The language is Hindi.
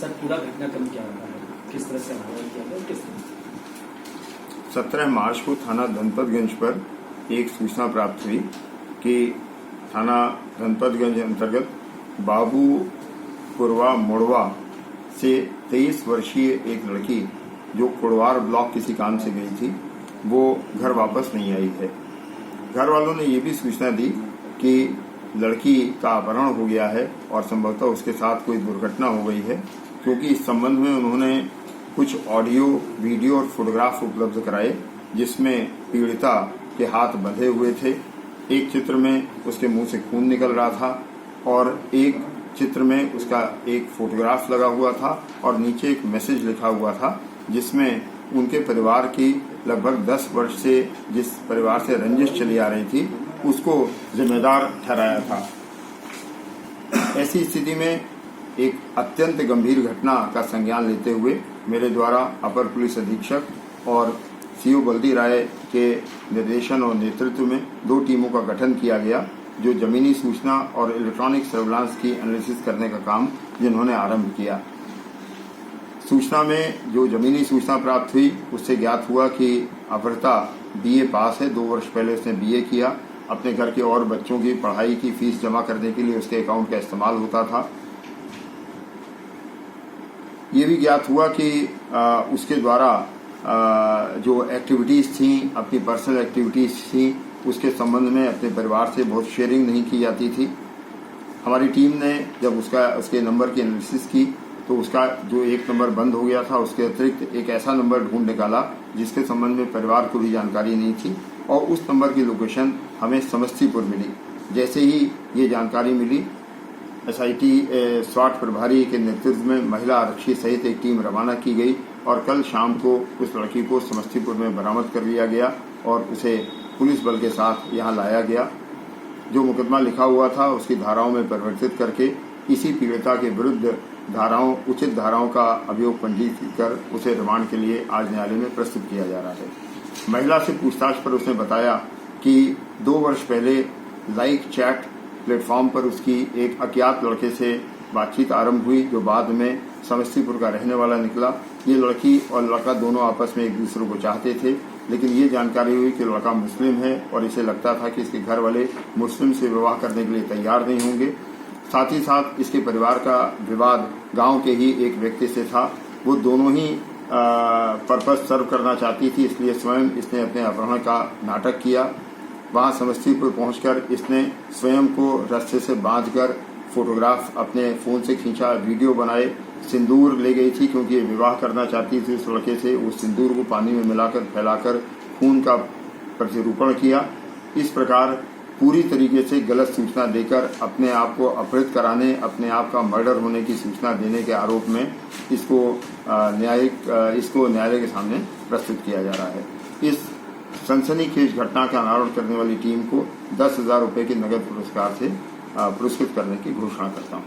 सर पूरा घटनाक्रम क्या रहा है, किस तरह से आह्वान किया गया, किस तरह? 17 मार्च को थाना धनपतगंज पर एक सूचना प्राप्त हुई कि थाना धनपतगंज अंतर्गत बाबूपुरवा मोड़वा से 23 वर्षीय एक लड़की जो कुड़वार ब्लॉक किसी काम से गई थी, वो घर वापस नहीं आई है। घर वालों ने ये भी सूचना दी कि लड़की का अपहरण हो गया है और संभवतः उसके साथ कोई दुर्घटना हो गई है, क्योंकि इस संबंध में उन्होंने कुछ ऑडियो, वीडियो और फोटोग्राफ उपलब्ध कराए जिसमें पीड़िता के हाथ बंधे हुए थे। एक चित्र में उसके मुंह से खून निकल रहा था और एक चित्र में उसका एक फोटोग्राफ लगा हुआ था और नीचे एक मैसेज लिखा हुआ था जिसमें उनके परिवार की लगभग 10 वर्ष से जिस परिवार से रंजिश चली आ रही थी उसको जिम्मेदार ठहराया था। ऐसी स्थिति में एक अत्यंत गंभीर घटना का संज्ञान लेते हुए मेरे द्वारा अपर पुलिस अधीक्षक और सीओ बल्दी राय के निर्देशन और नेतृत्व में 2 टीमों का गठन किया गया, जो जमीनी सूचना और इलेक्ट्रॉनिक सर्विलांस की एनालिसिस करने का काम जिन्होंने आरंभ किया। सूचना में जो जमीनी सूचना प्राप्त हुई उससे ज्ञात हुआ कि अपहृता बीए पास है, 2 वर्ष पहले उसने बीए किया। अपने घर के और बच्चों की पढ़ाई की फीस जमा करने के लिए उसके अकाउंट का इस्तेमाल होता था। ये भी ज्ञात हुआ कि उसके द्वारा जो एक्टिविटीज़ थी, अपनी पर्सनल एक्टिविटीज़ थी, उसके संबंध में अपने परिवार से बहुत शेयरिंग नहीं की जाती थी। हमारी टीम ने जब उसके नंबर की एनालिसिस की तो उसका जो एक नंबर बंद हो गया था, उसके अतिरिक्त एक ऐसा नंबर ढूंढ निकाला जिसके संबंध में परिवार को भी जानकारी नहीं थी और उस नंबर की लोकेशन हमें समस्तीपुर मिली। जैसे ही ये जानकारी मिली, एसआईटी स्वाट प्रभारी के नेतृत्व में महिला आरक्षी सहित एक टीम रवाना की गई और कल शाम को उस लड़की को समस्तीपुर में बरामद कर लिया गया और उसे पुलिस बल के साथ यहाँ लाया गया। जो मुकदमा लिखा हुआ था उसकी धाराओं में परिवर्तित करके इसी पीड़िता के विरुद्ध उचित धाराओं का अभियोग पंजीकृत कर उसे रिमांड के लिए आज न्यायालय में प्रस्तुत किया जा रहा है। महिला से पूछताछ पर उसने बताया कि 2 वर्ष पहले लाइक चैट प्लेटफॉर्म पर उसकी एक अज्ञात लड़के से बातचीत आरंभ हुई, जो बाद में समस्तीपुर का रहने वाला निकला। ये लड़की और लड़का दोनों आपस में एक दूसरे को चाहते थे, लेकिन ये जानकारी हुई कि लड़का मुस्लिम है और इसे लगता था कि इसके घर वाले मुस्लिम से विवाह करने के लिए तैयार नहीं होंगे। साथ ही साथ इसके परिवार का विवाद गांव के ही एक व्यक्ति से था। वो दोनों ही पर्पस सर्व करना चाहती थी, इसलिए स्वयं इसने अपने अपहरण का नाटक किया। वहां समस्तीपुर पहुंचकर इसने स्वयं को रस्से से बांधकर फोटोग्राफ अपने फोन से खींचा, वीडियो बनाए। सिंदूर ले गई थी क्योंकि ये विवाह करना चाहती थी उस लड़के से। उस सिंदूर को पानी में मिलाकर फैलाकर खून का प्रतिरूपण किया। इस प्रकार पूरी तरीके से गलत सूचना देकर अपने आप को अपहृत कराने, अपने आप का मर्डर होने की सूचना देने के आरोप में इसको न्यायालय के सामने प्रस्तुत किया जा रहा है। इस सनसनीखेज घटना का अनावरण करने वाली टीम को 10,000 रुपए के नगद पुरस्कार से पुरस्कृत करने की घोषणा करता हूँ।